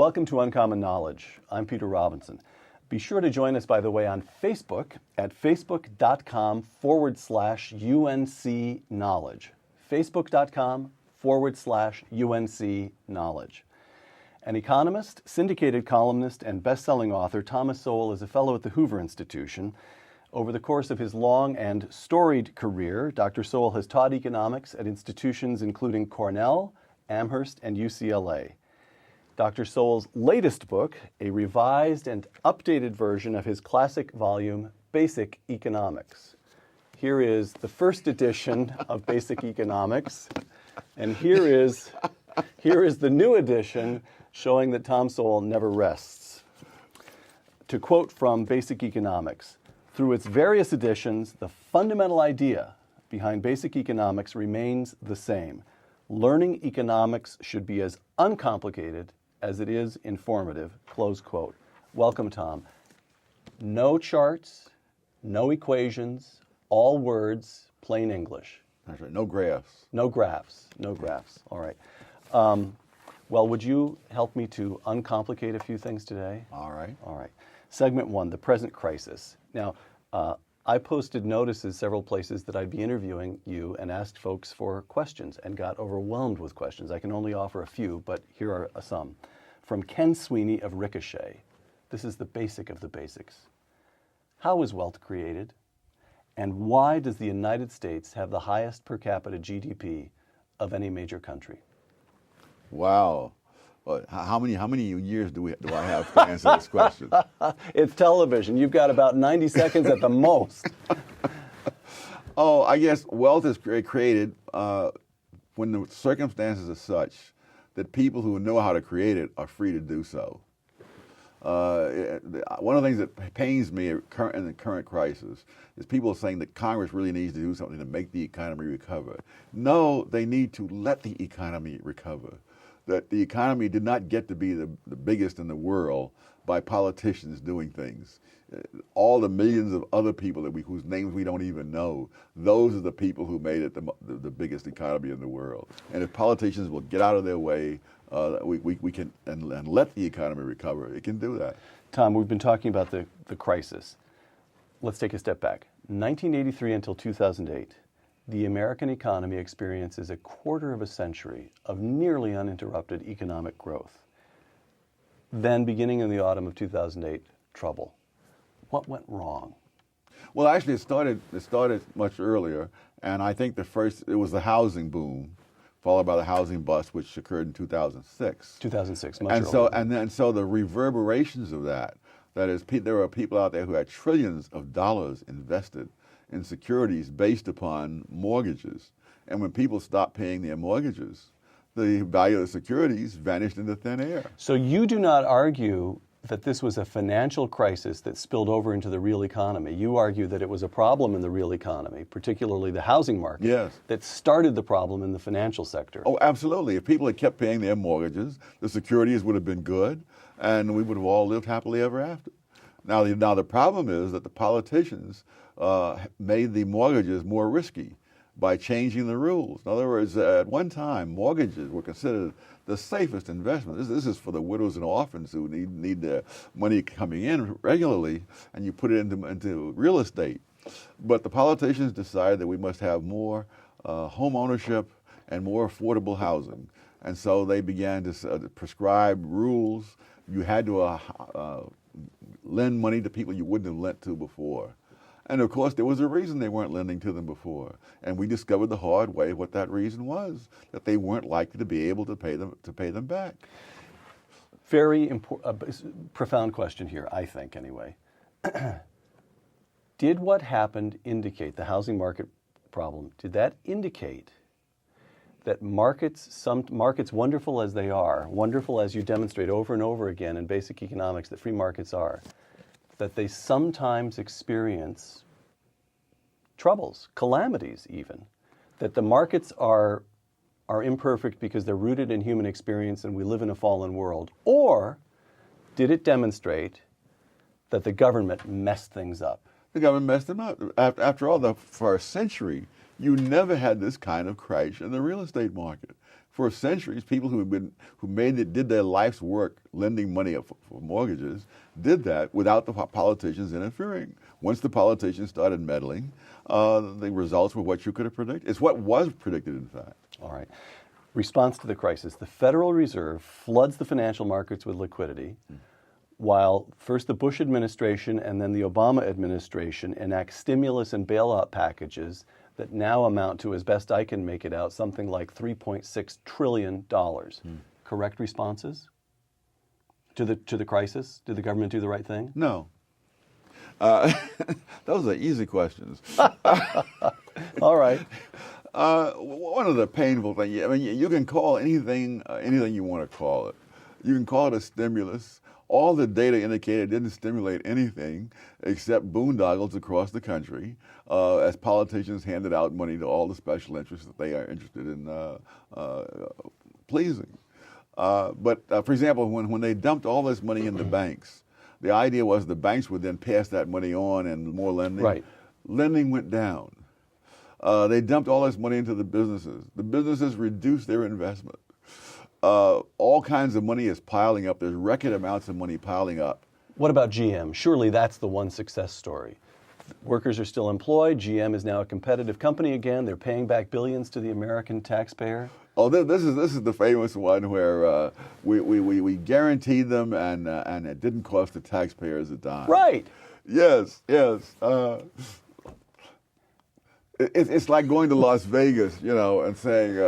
Welcome to Uncommon Knowledge. I'm Peter Robinson. Be sure to join us, by the way, on Facebook at facebook.com/UNC Knowledge. Facebook.com/UNC Knowledge. An economist, syndicated columnist, and best-selling author, Thomas Sowell is a fellow at the Hoover Institution. Over the course of his long and storied career, Dr. Sowell has taught economics at institutions including Cornell, Amherst, and UCLA. Dr. Sowell's latest book, a revised and updated version of his classic volume, Basic Economics. Here is the first edition of Basic Economics, and here is the new edition showing that Tom Sowell never rests. To quote from Basic Economics, through its various editions, the fundamental idea behind Basic Economics remains the same. Learning economics should be as uncomplicated as it is informative, close quote. Welcome, Tom. No charts, no equations, all words, plain English. That's right, no graphs. No graphs, all right. Well, would you help me to uncomplicate a few things today? All right. All right. Segment 1, the present crisis. Now, I posted notices several places that I'd be interviewing you and asked folks for questions and got overwhelmed with questions. I can only offer a few, but here are some. From Ken Sweeney of Ricochet. This is the basic of the basics. How is wealth created? And why does the United States have the highest per capita GDP of any major country? Wow. Well, how many years do I have to answer this question? It's television. You've got about 90 seconds at the most. Oh, I guess wealth is created when the circumstances are such that people who know how to create it are free to do so. One of the things that pains me in the current crisis is people saying that Congress really needs to do something to make the economy recover. No, they need to let the economy recover. That the economy did not get to be the biggest in the world by politicians doing things. All the millions of other people whose names we don't even know, those are the people who made it the biggest economy in the world. And if politicians will get out of their way, we can and let the economy recover, it can do that. Tom, we've been talking about the crisis. Let's take a step back. 1983 until 2008. The American economy experiences a quarter of a century of nearly uninterrupted economic growth. Then, beginning in the autumn of 2008, trouble. What went wrong? Well, actually, it started much earlier, and I think it was the housing boom, followed by the housing bust, which occurred in 2006. 2006, much and earlier. So the reverberations of that is, there are people out there who had trillions of dollars invested in securities based upon mortgages. And when people stopped paying their mortgages, the value of the securities vanished into thin air. So you do not argue that this was a financial crisis that spilled over into the real economy. You argue that it was a problem in the real economy, particularly the housing market, yes, that started the problem in the financial sector. Oh, absolutely. If people had kept paying their mortgages, the securities would have been good, and we would have all lived happily ever after. Now the problem is that the politicians made the mortgages more risky by changing the rules. In other words, at one time, mortgages were considered the safest investment. This is for the widows and orphans who need their money coming in regularly, and you put it into real estate. But the politicians decided that we must have more home ownership and more affordable housing. And so they began to prescribe rules. You had to lend money to people you wouldn't have lent to before. And of course, there was a reason they weren't lending to them before. And we discovered the hard way what that reason was, that they weren't likely to be able to pay them back. Very profound question here, I think, anyway. Did what happened indicate, the housing market problem, did that indicate that markets, wonderful as they are, wonderful as you demonstrate over and over again in basic economics that free markets are, that they sometimes experience troubles, calamities even, that the markets are imperfect because they're rooted in human experience and we live in a fallen world? Or did it demonstrate that the government messed things up? The government messed them up. After all, for a century, you never had this kind of crash in the real estate market. For centuries, people did their life's work lending money for mortgages did that without the politicians interfering. Once the politicians started meddling, the results were what you could have predicted. It's what was predicted, in fact. All right. Response to the crisis. The Federal Reserve floods the financial markets with liquidity, while first the Bush administration and then the Obama administration enact stimulus and bailout packages that now amount to, as best I can make it out, something like $3.6 trillion. Correct responses to the crisis? Did the government do the right thing? No. Those are easy questions. All right. One of the painful things, I mean, you can call anything you want to call it. You can call it a stimulus. All the data indicated it didn't stimulate anything except boondoggles across the country as politicians handed out money to all the special interests that they are interested in pleasing. But for example, when they dumped all this money in the banks, the idea was the banks would then pass that money on and more lending. Right. Lending went down. They dumped all this money into the businesses. The businesses reduced their investment. All kinds of money is piling up. There's record amounts of money piling up. What about GM? Surely that's the one success story. Workers are still employed. GM is now a competitive company again. They're paying back billions to the American taxpayer. Oh, this is the famous one where we guaranteed them and it didn't cost the taxpayers a dime. Right. Yes. It's like going to Las Vegas, and saying,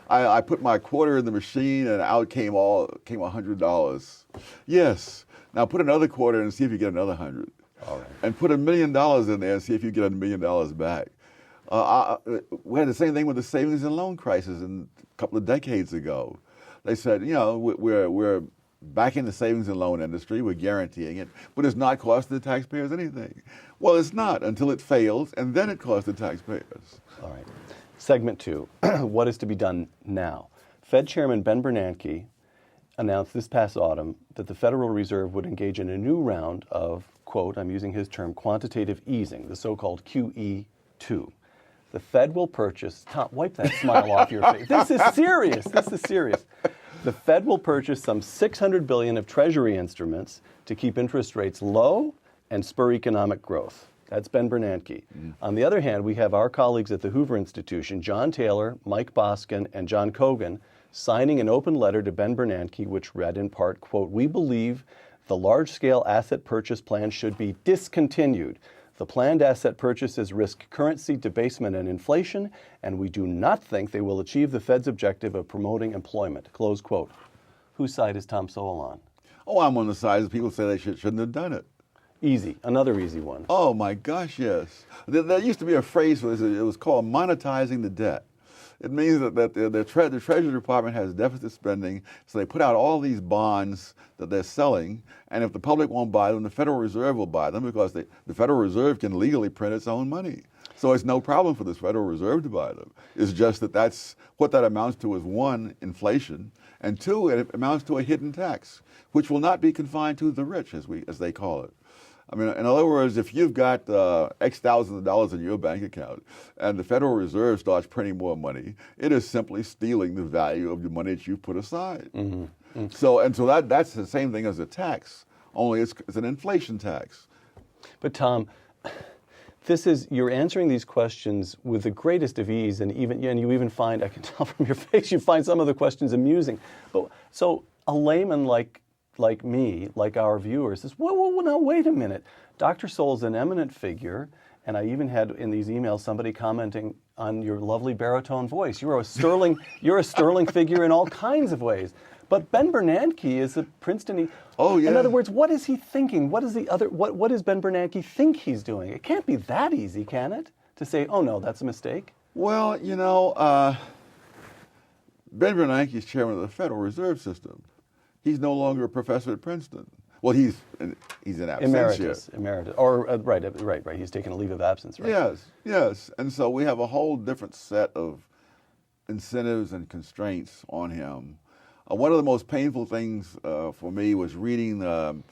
I put my quarter in the machine and out came $100. Yes. Now put another quarter and see if you get another 100. All right. And put $1 million in there and see if you get $1 million back. We had the same thing with the savings and loan crisis a couple of decades ago. They said, we're back in the savings and loan industry, we're guaranteeing it, but it's not costing the taxpayers anything. Well, it's not until it fails, and then it costs the taxpayers. All right. Segment 2, what is to be done now? Fed Chairman Ben Bernanke announced this past autumn that the Federal Reserve would engage in a new round of, quote, I'm using his term, quantitative easing, the so-called QE2. The Fed will purchase, Tom, wipe that smile off your face. This is serious. The Fed will purchase some $600 billion of Treasury instruments to keep interest rates low and spur economic growth. That's Ben Bernanke. On the other hand, we have our colleagues at the Hoover Institution, John Taylor, Mike Boskin, and John Kogan, signing an open letter to Ben Bernanke, which read in part, quote, we believe the large-scale asset purchase plan should be discontinued. The planned asset purchases risk currency debasement and inflation, and we do not think they will achieve the Fed's objective of promoting employment, close quote. Whose side is Tom Sowell on? Oh, I'm on the side of people say they shouldn't have done it. Easy. Another easy one. Oh, my gosh, yes. There used to be a phrase for this. It was called monetizing the debt. It means that the Treasury Department has deficit spending, so they put out all these bonds that they're selling, and if the public won't buy them, the Federal Reserve will buy them because the Federal Reserve can legally print its own money. So it's no problem for the Federal Reserve to buy them. It's just that's what that amounts to is, one, inflation, and two, it amounts to a hidden tax, which will not be confined to the rich, as they call it. I mean, in other words, if you've got X thousands of dollars in your bank account and the Federal Reserve starts printing more money, it is simply stealing the value of the money that you put aside. Mm-hmm. Mm-hmm. So that's the same thing as a tax, only it's an inflation tax. But Tom, you're answering these questions with the greatest of ease, and you even find, I can tell from your face, you find some of the questions amusing. But so a layman like me, like our viewers, says, whoa, now wait a minute. Dr. Sowell's an eminent figure, and I even had in these emails somebody commenting on your lovely baritone voice. You're a sterling figure in all kinds of ways. But Ben Bernanke is a Princeton. Oh yeah. In other words, what is he thinking? What does Ben Bernanke think he's doing? It can't be that easy, can it? To say, oh no, that's a mistake. Well, Ben Bernanke is chairman of the Federal Reserve System. He's no longer a professor at Princeton. Well, he's in absentia. Emeritus. Or right. He's taken a leave of absence, right? Yes. And so we have a whole different set of incentives and constraints on him. One of the most painful things for me was reading an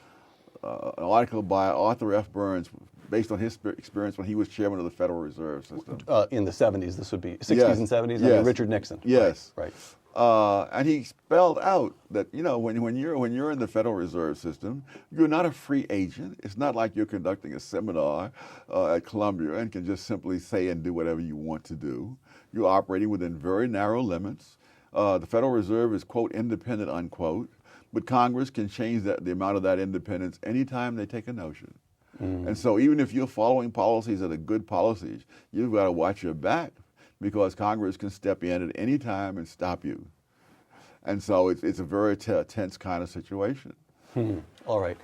article by Arthur F. Burns based on his experience when he was chairman of the Federal Reserve System. In the 70s, this would be 60s and 70s, under Richard Nixon. Yes. Right. And he spelled out that, when you're in the Federal Reserve System, you're not a free agent. It's not like you're conducting a seminar at Columbia and can just simply say and do whatever you want to do. You're operating within very narrow limits. The Federal Reserve is, quote, independent, unquote, but Congress can change the amount of that independence anytime they take a notion. And so even if you're following policies that are good policies, you've got to watch your back, because Congress can step in at any time and stop you. And so it's a very tense kind of situation. All right.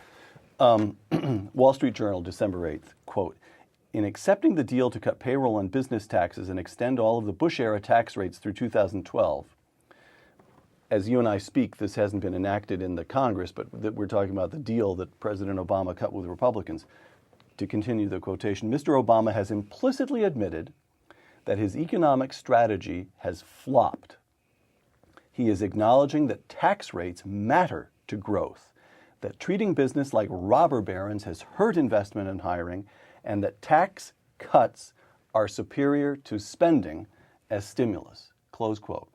Wall Street Journal, December 8th, quote, in accepting the deal to cut payroll and business taxes and extend all of the Bush-era tax rates through 2012, as you and I speak, this hasn't been enacted in the Congress, but we're talking about the deal that President Obama cut with Republicans. To continue the quotation, Mr. Obama has implicitly admitted that his economic strategy has flopped. He is acknowledging that tax rates matter to growth, that treating business like robber barons has hurt investment and hiring, and that tax cuts are superior to spending as stimulus. Close quote.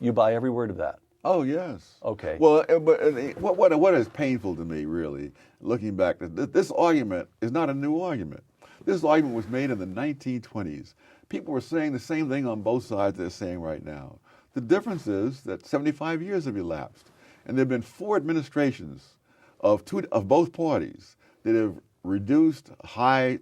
You buy every word of that? Oh, yes. Okay. Well, but what is painful to me, really, looking back, this argument is not a new argument. This argument was made in the 1920s. People were saying the same thing on both sides they're saying right now. The difference is that 75 years have elapsed, and there have been 4 administrations of both parties that have reduced high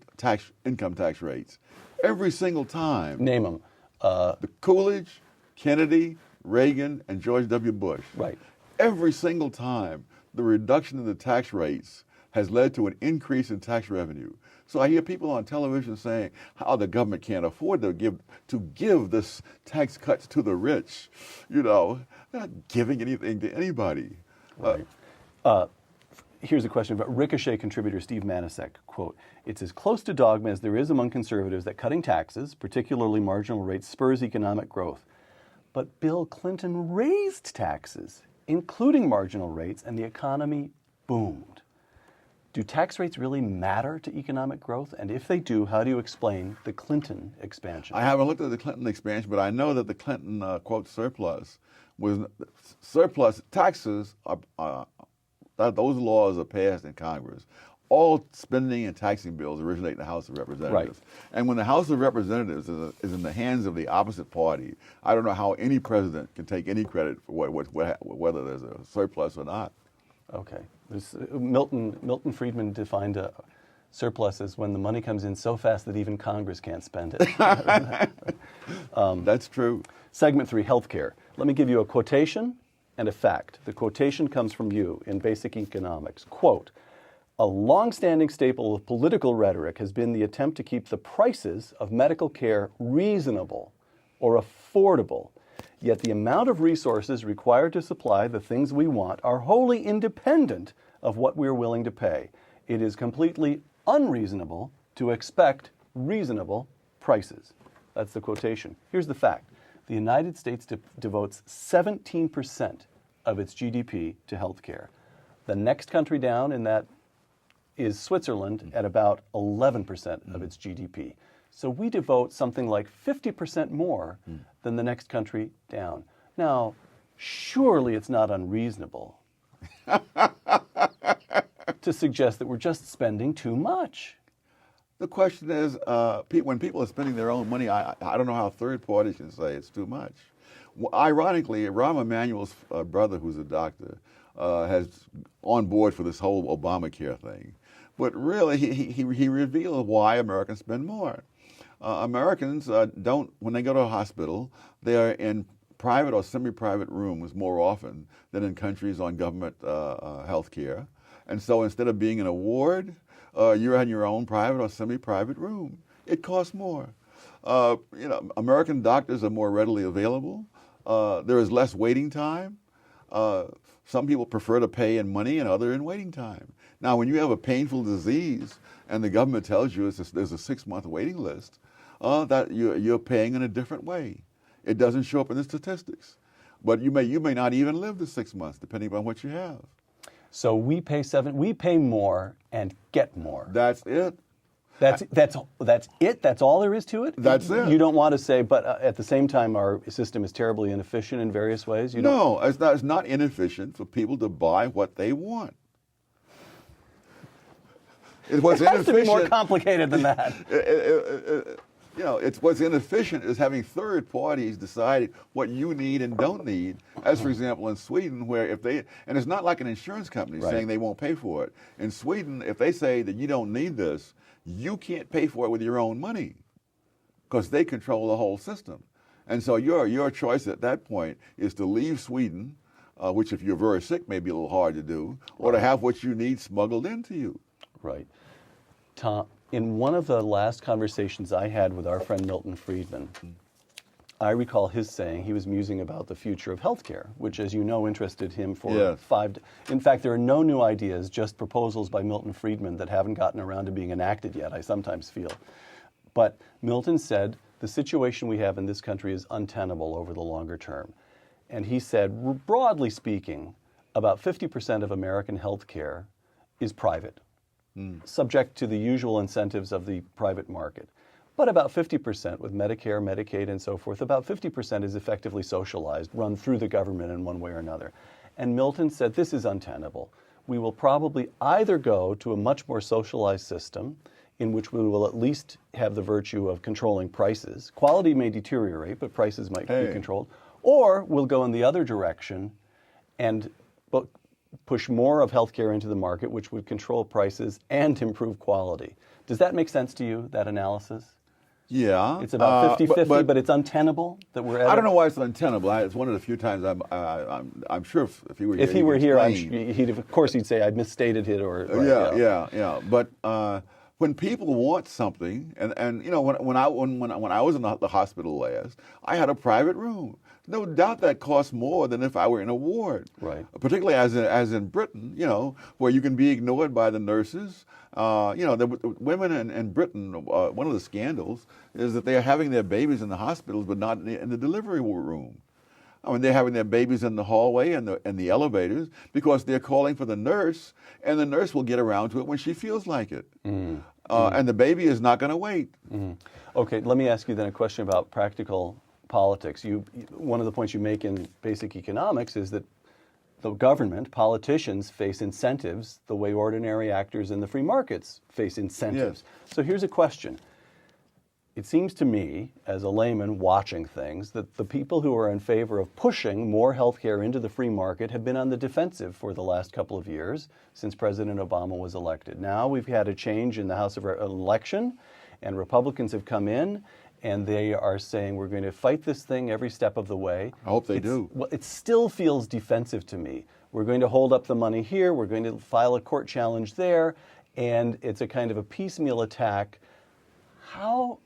income tax rates every single time. Name them. The Coolidge, Kennedy, Reagan, and George W. Bush. Right. Every single time, the reduction in the tax rates has led to an increase in tax revenue. So I hear people on television saying how the government can't afford to give this tax cuts to the rich. They're not giving anything to anybody. Right. Here's a question about Ricochet contributor Steve Manasek, quote, it's as close to dogma as there is among conservatives that cutting taxes, particularly marginal rates, spurs economic growth. But Bill Clinton raised taxes, including marginal rates, and the economy boomed. Do tax rates really matter to economic growth? And if they do, how do you explain the Clinton expansion? I haven't looked at the Clinton expansion, but I know that the Clinton, quote, surplus taxes those laws are passed in Congress. All spending and taxing bills originate in the House of Representatives. Right. And when the House of Representatives is in the hands of the opposite party, I don't know how any president can take any credit for whether there's a surplus or not. Okay. Milton Friedman defined a surplus as when the money comes in so fast that even Congress can't spend it. That's true. Segment 3, healthcare. Let me give you a quotation and a fact. The quotation comes from you in Basic Economics. Quote, a long-standing staple of political rhetoric has been the attempt to keep the prices of medical care reasonable or affordable, yet the amount of resources required to supply the things we want are wholly independent of what we're willing to pay. It is completely unreasonable to expect reasonable prices. That's the quotation. Here's the fact. The United States devotes 17% of its GDP to healthcare. The next country down in that is Switzerland at about 11% of its GDP. So we devote something like 50% more than the next country down. Now, surely it's not unreasonable to suggest that we're just spending too much. The question is, when people are spending their own money, I don't know how third parties can say it's too much. Well, ironically, Rahm Emanuel's brother, who's a doctor, has on board for this whole Obamacare thing. But really, he revealed why Americans spend more. Americans don't, when they go to a hospital, they are in private or semi-private rooms more often than in countries on government health care. And so instead of being in a ward, you're in your own private or semi-private room. It costs more. American doctors are more readily available. There is less waiting time. Some people prefer to pay in money and other in waiting time. Now, when you have a painful disease and the government tells you there's a 6-month waiting list, that you're paying in a different way. It doesn't show up in the statistics. But you may not even live the 6 months, depending on what you have. So we pay more and get more. That's it. That's it? That's all there is to it? That's it. You don't want to say, but at the same time, our system is terribly inefficient in various ways? No, it's not inefficient for people to buy what they want. It has to be more complicated than that. It's what's inefficient is having third parties decide what you need and don't need. As for example, in Sweden, where and it's not like an insurance company saying they won't pay for it. In Sweden, if they say that you don't need this, you can't pay for it with your own money because they control the whole system. And so your choice at that point is to leave Sweden, which if you're very sick may be a little hard to do, or to have what you need smuggled into you. Right. Tom, in one of the last conversations I had with our friend Milton Friedman, I recall his saying he was musing about the future of healthcare, which, as you know, interested him for In fact, there are no new ideas, just proposals by Milton Friedman that haven't gotten around to being enacted yet, I sometimes feel. But Milton said the situation we have in this country is untenable over the longer term. And he said, broadly speaking, about 50% of American healthcare is private, subject to the usual incentives of the private market. But about 50% with Medicare, Medicaid, and so forth, about 50% is effectively socialized, run through the government in one way or another. And Milton said, this is untenable. We will probably either go to a much more socialized system in which we will at least have the virtue of controlling prices. Quality may deteriorate, but prices might be controlled. Or we'll go in the other direction and push more of healthcare into the market, which would control prices and improve quality. Does that make sense to you, that analysis? Yeah. It's about 50-50, but it's untenable that we're at I don't know why it's untenable. It's one of the few times I'm sure if he were here, of course he'd say I misstated it or. Yeah. But when people want something, and when I was in the hospital last, I had a private room. No doubt that costs more than if I were in a ward. Right. Particularly as in Britain, where you can be ignored by the nurses. The women in Britain, one of the scandals is that they are having their babies in the hospitals, but not in the delivery room. I mean, they're having their babies in the hallway and the elevators because they're calling for the nurse, and the nurse will get around to it when she feels like it. And the baby is not going to wait. Okay, let me ask you then a question about practical politics. One of the points you make in basic economics is that the government, politicians, face incentives the way ordinary actors in the free markets face incentives. Yes. So here's a question. It seems to me, as a layman watching things, that the people who are in favor of pushing more healthcare into the free market have been on the defensive for the last couple of years since President Obama was elected. Now we've had a change in the House of election, and Republicans have come in, and they are saying we're going to fight this thing every step of the way. I hope they do. Well, it still feels defensive to me. We're going to hold up the money here, we're going to file a court challenge there, and it's a kind of a piecemeal attack. How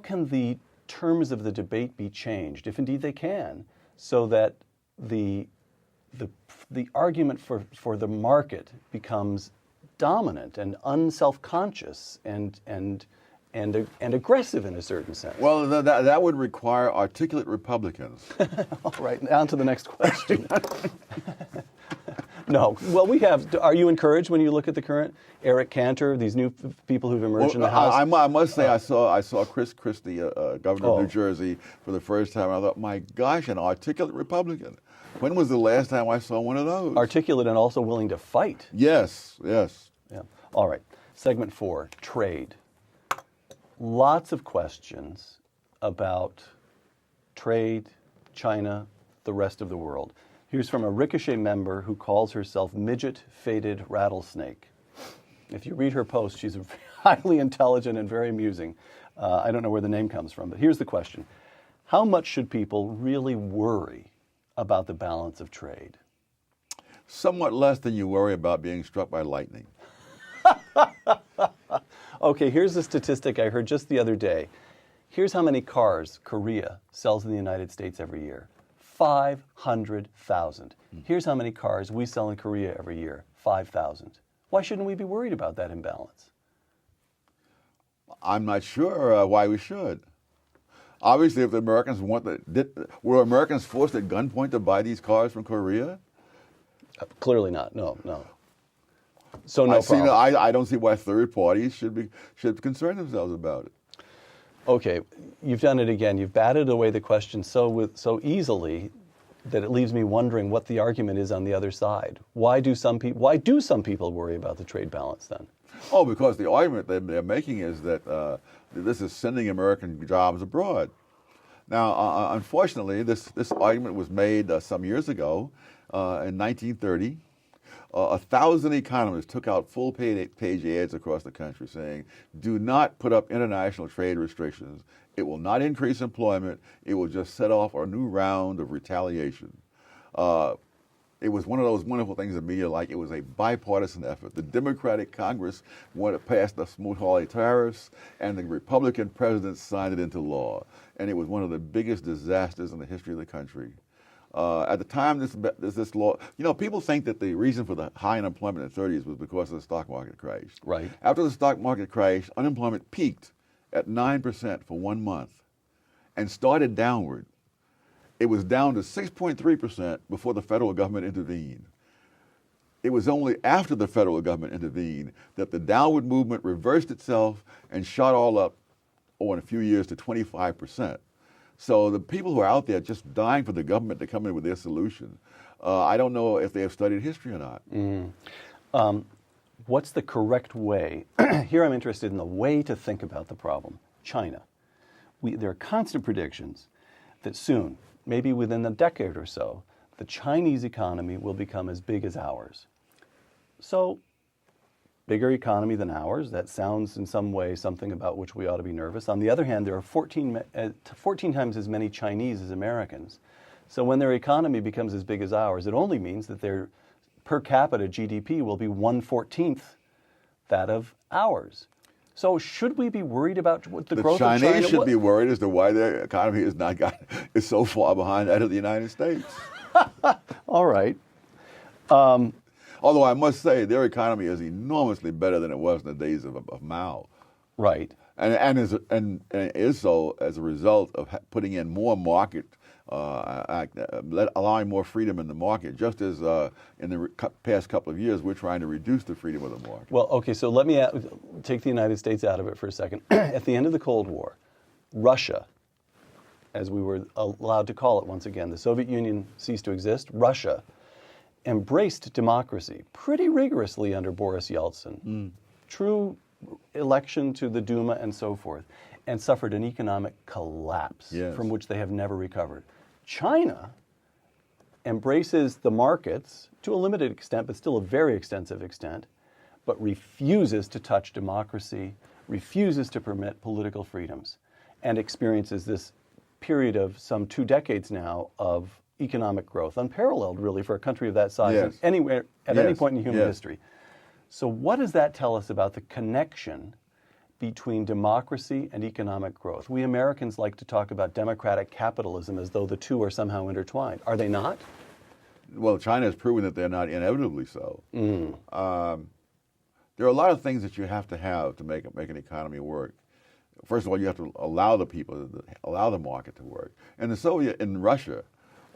can the terms of the debate be changed, if indeed they can, so that the argument for the market becomes dominant and unselfconscious and aggressive in a certain sense? Well, that would require articulate Republicans. All right, on to the next question. No. Well, we have. Are you encouraged when you look at the current Eric Cantor, these new people who've emerged in the House? I must say, I saw Chris Christie, governor of New Jersey, for the first time. I thought, my gosh, an articulate Republican. When was the last time I saw one of those? Articulate and also willing to fight. Yes. Yeah. All right. Segment 4, trade. Lots of questions about trade, China, the rest of the world. Here's from a Ricochet member who calls herself Midget Faded Rattlesnake. If you read her post, she's highly intelligent and very amusing. I don't know where the name comes from, but here's the question. How much should people really worry about the balance of trade? Somewhat less than you worry about being struck by lightning. Okay, here's a statistic I heard just the other day. Here's how many cars Korea sells in the United States every year. 500,000. Here's how many cars we sell in Korea every year. 5,000. Why shouldn't we be worried about that imbalance? I'm not sure why we should. Obviously, if the Americans were Americans forced at gunpoint to buy these cars from Korea? Clearly not. No. So no problem. I don't see why third parties should concern themselves about it. Okay, you've done it again. You've batted away the question so easily that it leaves me wondering what the argument is on the other side. Why do some people worry about the trade balance then? Oh, because the argument they're making is that this is sending American jobs abroad. Now, unfortunately, this argument was made some years ago in 1930. 1,000 economists took out full-page ads across the country saying, do not put up international trade restrictions. It will not increase employment. It will just set off a new round of retaliation. It was one of those wonderful things the media like. It was a bipartisan effort. The Democratic Congress wanted to pass the Smoot-Hawley tariffs, and the Republican president signed it into law. And it was one of the biggest disasters in the history of the country. At the time this law, people think that the reason for the high unemployment in the 30s was because of the stock market crash. Right. After the stock market crash, unemployment peaked at 9% for 1 month and started downward. It was down to 6.3% before the federal government intervened. It was only after the federal government intervened that the downward movement reversed itself and shot all up over a few years to 25%. So the people who are out there just dying for the government to come in with their solution, I don't know if they have studied history or not. What's the correct way? Here I'm interested in the way to think about the problem. China. There are constant predictions that soon, maybe within a decade or so, the Chinese economy will become as big as ours. So, bigger economy than ours, that sounds in some way something about which we ought to be nervous. On the other hand, there are 14 times as many Chinese as Americans. So when their economy becomes as big as ours, it only means that their per capita GDP will be 1/14 that of ours. So should we be worried about the growth of China? The Chinese should be worried as to why their economy is so far behind that of the United States. All right. Although I must say, their economy is enormously better than it was in the days of Mao. Right. And is so as a result of putting in more market, allowing more freedom in the market, just as in the past couple of years, we're trying to reduce the freedom of the market. Well, okay, so let me take the United States out of it for a second. At the end of the Cold War, Russia, as we were allowed to call it once again, the Soviet Union ceased to exist. Russia embraced democracy pretty rigorously under Boris Yeltsin. True election to the Duma and so forth, and suffered an economic collapse from which they have never recovered. China embraces the markets to a limited extent, but still a very extensive extent, but refuses to touch democracy, refuses to permit political freedoms, and experiences this period of some 2 decades now of economic growth, unparalleled really for a country of that size anywhere at any point in human history. So what does that tell us about the connection between democracy and economic growth? We Americans like to talk about democratic capitalism as though the two are somehow intertwined. Are they not? Well, China has proven that they're not inevitably so. There are a lot of things that you have to make an economy work. First of all, you have to allow the market to work. And in Russia,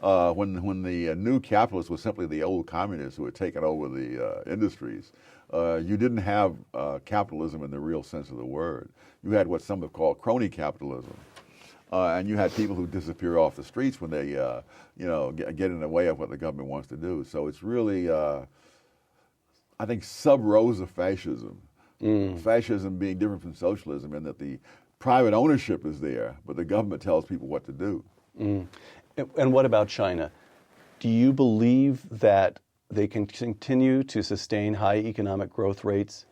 when the new capitalists were simply the old communists who had taken over the industries, you didn't have capitalism in the real sense of the word. You had what some have called crony capitalism, and you had people who disappear off the streets when they, get in the way of what the government wants to do. So it's really, I think, sub-rosa fascism. Fascism being different from socialism in that the private ownership is there, but the government tells people what to do. And what about China? Do you believe that they can continue to sustain high economic growth rates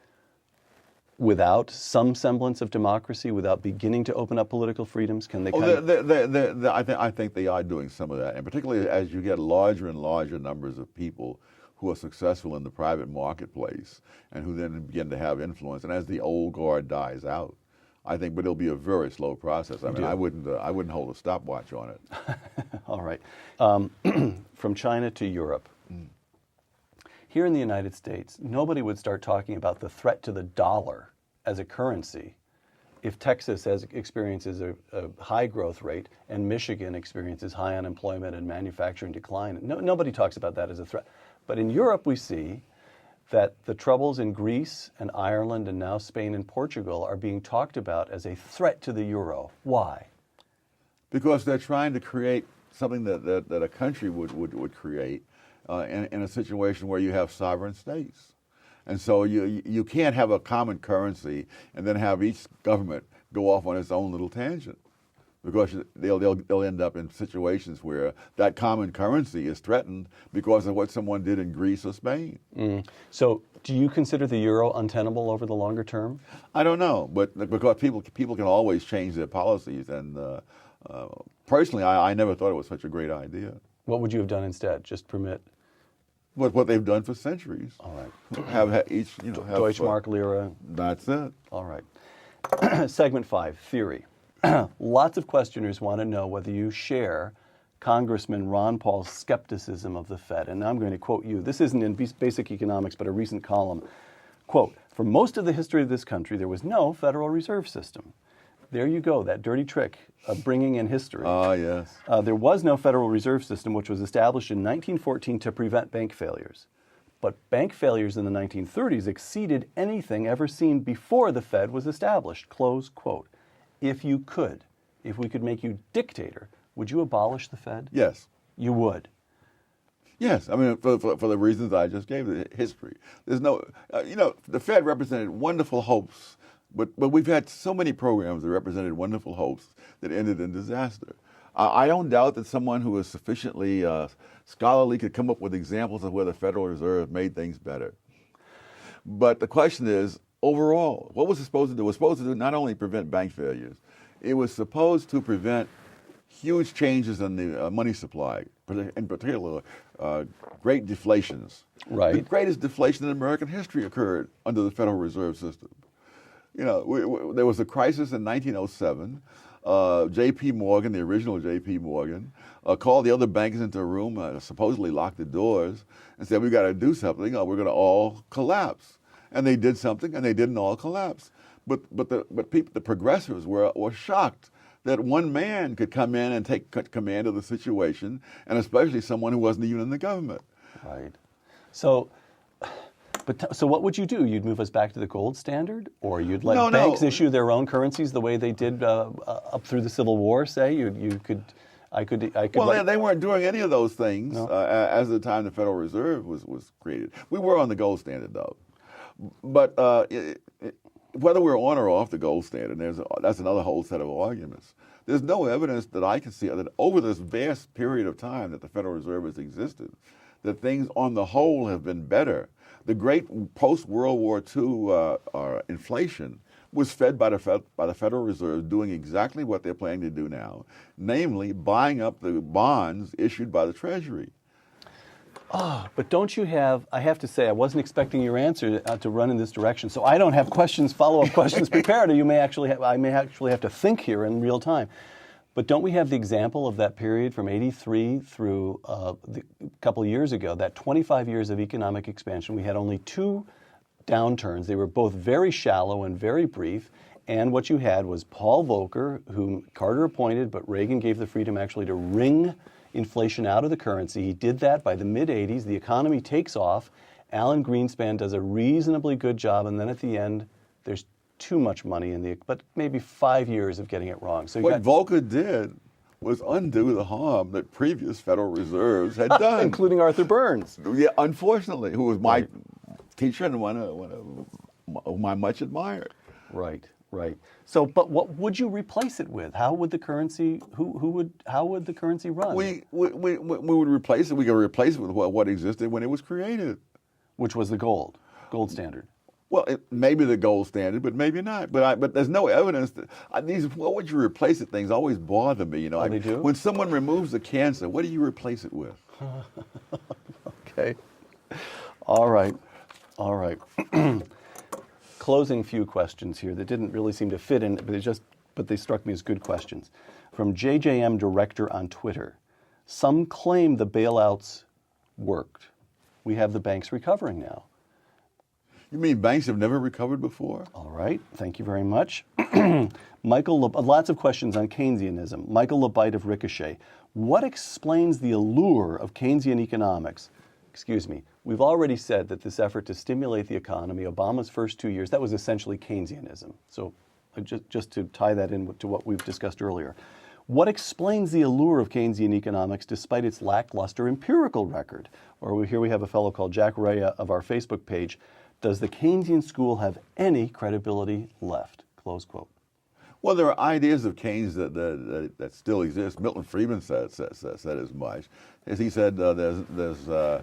without some semblance of democracy, without beginning to open up political freedoms? Can they? I think they are doing some of that, and particularly as you get larger and larger numbers of people who are successful in the private marketplace and who then begin to have influence, and as the old guard dies out, I think, but it'll be a very slow process. I mean, I wouldn't hold a stopwatch on it. All right. From China to Europe. Here in the United States, nobody would start talking about the threat to the dollar as a currency if Texas experiences a high growth rate and Michigan experiences high unemployment and manufacturing decline. Nobody talks about that as a threat. But in Europe, we see that the troubles in Greece and Ireland and now Spain and Portugal are being talked about as a threat to the euro. Why? Because they're trying to create something that a country would create in a situation where you have sovereign states. And so you can't have a common currency and then have each government go off on its own little tangent, because they'll end up in situations where that common currency is threatened because of what someone did in Greece or Spain. So do you consider the euro untenable over the longer term? I don't know, but because people can always change their policies, and personally, I never thought it was such a great idea. What would you have done instead? Just permit? What they've done for centuries. All right. Have each, have Deutschmark, Lira. That's it. All right. Segment 5, theory. Lots of questioners want to know whether you share Congressman Ron Paul's skepticism of the Fed. And I'm going to quote you. This isn't in Basic Economics, but a recent column. Quote, "For most of the history of this country, there was no Federal Reserve System." There you go, that dirty trick of bringing in history. Ah, yes. There was no Federal Reserve System, which was established in 1914 to prevent bank failures. But bank failures in the 1930s exceeded anything ever seen before the Fed was established. Close quote. If we could make you dictator, would you abolish the Fed? Yes. You would. Yes, I mean, for the reasons I just gave, the history. There's no, the Fed represented wonderful hopes, but we've had so many programs that represented wonderful hopes that ended in disaster. I don't doubt that someone who is sufficiently scholarly could come up with examples of where the Federal Reserve made things better. But the question is, overall, what was it supposed to do? It was supposed to do not only prevent bank failures, it was supposed to prevent huge changes in the money supply, in particular, great deflations. Right. The greatest deflation in American history occurred under the Federal Reserve System. There was a crisis in 1907. J.P. Morgan, the original J.P. Morgan, called the other bankers into a room, supposedly locked the doors, and said, "We've got to do something, or we're going to all collapse." And they did something, and they didn't all collapse. But the progressives were shocked that one man could come in and take command of the situation, and especially someone who wasn't even in the government. Right. So what would you do? You'd move us back to the gold standard, or you'd let banks issue their own currencies the way they did up through the Civil War? Say I could. Well, they weren't doing any of those things as the time the Federal Reserve was created. We were on the gold standard, though. But whether we're on or off the gold standard, that's another whole set of arguments. There's no evidence that I can see that over this vast period of time that the Federal Reserve has existed, that things on the whole have been better. The great post-World War II inflation was fed by the Federal Reserve doing exactly what they're planning to do now, namely buying up the bonds issued by the Treasury. But don't you have, I have to say, I wasn't expecting your answer to run in this direction, so I don't have follow-up questions prepared, or I may actually have to think here in real time. But don't we have the example of that period from 83 through a couple of years ago, that 25 years of economic expansion? We had only two downturns. They were both very shallow and very brief. And what you had was Paul Volcker, whom Carter appointed, but Reagan gave the freedom actually to wring inflation out of the currency. He did that by the mid-'80s. The economy takes off. Alan Greenspan does a reasonably good job, and then at the end, there's too much money but maybe 5 years of getting it wrong. So what Volcker did was undo the harm that previous Federal Reserves had done, including Arthur Burns. Yeah, unfortunately, who was my teacher and one whom I much admired. Right. Right. So, but what would you replace it with? How would the currency? How would the currency run? We would replace it. We could replace it with what existed when it was created, which was the gold standard. Well, maybe the gold standard, but maybe not. But there's no evidence that what would you replace it? Things always bother me. They do? When someone removes the cancer, what do you replace it with? Okay. All right. Closing few questions here that didn't really seem to fit in, but they struck me as good questions. From JJM Director on Twitter, some claim the bailouts worked. We have the banks recovering now. You mean banks have never recovered before? All right, thank you very much. Lots of questions on Keynesianism. Michael Labite of Ricochet. What explains the allure of Keynesian economics excuse me, we've already said that this effort to stimulate the economy, Obama's first 2 years, that was essentially Keynesianism. So just to tie that in to what we've discussed earlier. What explains the allure of Keynesian economics despite its lackluster empirical record? Or here we have a fellow called Jack Rea of our Facebook page. Does the Keynesian school have any credibility left? Close quote. Well, there are ideas of Keynes that still exist. Milton Friedman said as much. As he said, in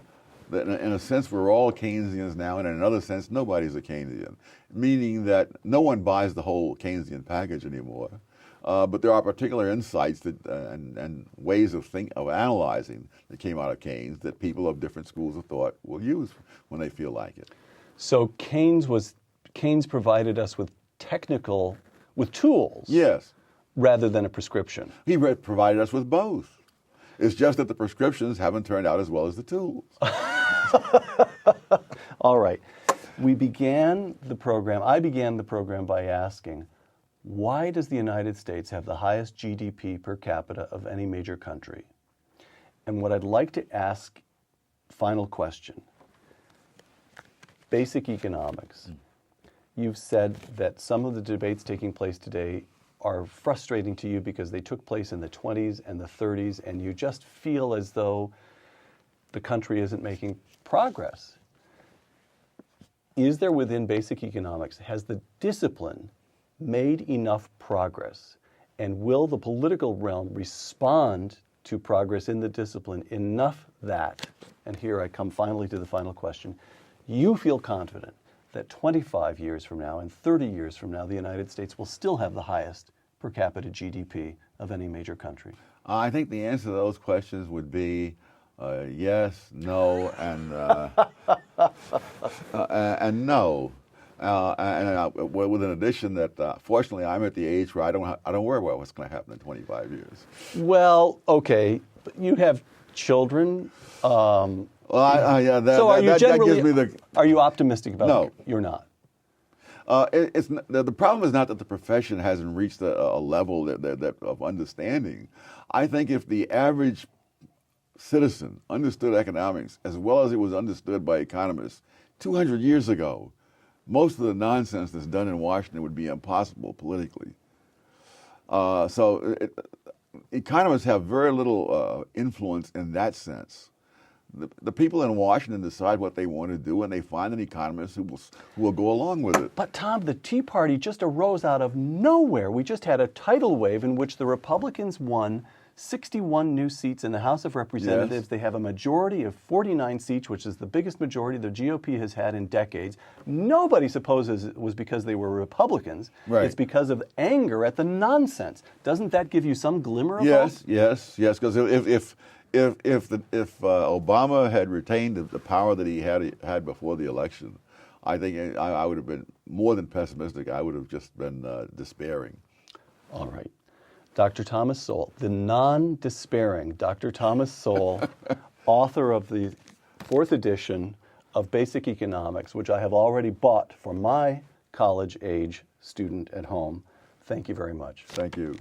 a sense, we're all Keynesians now, and in another sense, nobody's a Keynesian, meaning that no one buys the whole Keynesian package anymore. But there are particular insights that, and ways of analyzing that came out of Keynes that people of different schools of thought will use when they feel like it. So Keynes provided us with tools, yes, rather than a prescription. He provided us with both. It's just that the prescriptions haven't turned out as well as the tools. All right. I began the program by asking, why does the United States have the highest GDP per capita of any major country? And what I'd like to ask, final question, basic economics. You've said that some of the debates taking place today are frustrating to you because they took place in the 20s and the 30s, and you just feel as though the country isn't making progress. Is there within basic economics, has the discipline made enough progress? And will the political realm respond to progress in the discipline enough that, and here I come finally to the final question, you feel confident that 25 years from now and 30 years from now, the United States will still have the highest per capita GDP of any major country? I think the answer to those questions would be yes, no, and no. With an addition that, fortunately, I'm at the age where I don't worry about what's going to happen in 25 years. Well, okay, but you have children. That gives me the. Are you optimistic about it? No, you're not. The problem is not that the profession hasn't reached a level of understanding. I think if the average citizen understood economics as well as it was understood by economists 200 years ago, most of the nonsense that's done in Washington would be impossible politically. Economists have very little influence in that sense. The people in Washington decide what they want to do, and they find an economist who will go along with it. But Tom, the Tea Party just arose out of nowhere. We just had a tidal wave in which the Republicans won 61 new seats in the House of Representatives. Yes. They have a majority of 49 seats, which is the biggest majority the GOP has had in decades. Nobody supposes it was because they were Republicans. Right. It's because of anger at the nonsense. Doesn't that give you some glimmer of hope? Yes. Because if Obama had retained the power that he had before the election, I think I would have been more than pessimistic. I would have just been despairing. All right. Dr. Thomas Sowell, the non-despairing Dr. Thomas Sowell, author of the 4th edition of Basic Economics, which I have already bought for my college-age student at home. Thank you very much. Thank you.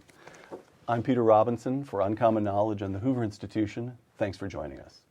I'm Peter Robinson for Uncommon Knowledge and the Hoover Institution. Thanks for joining us.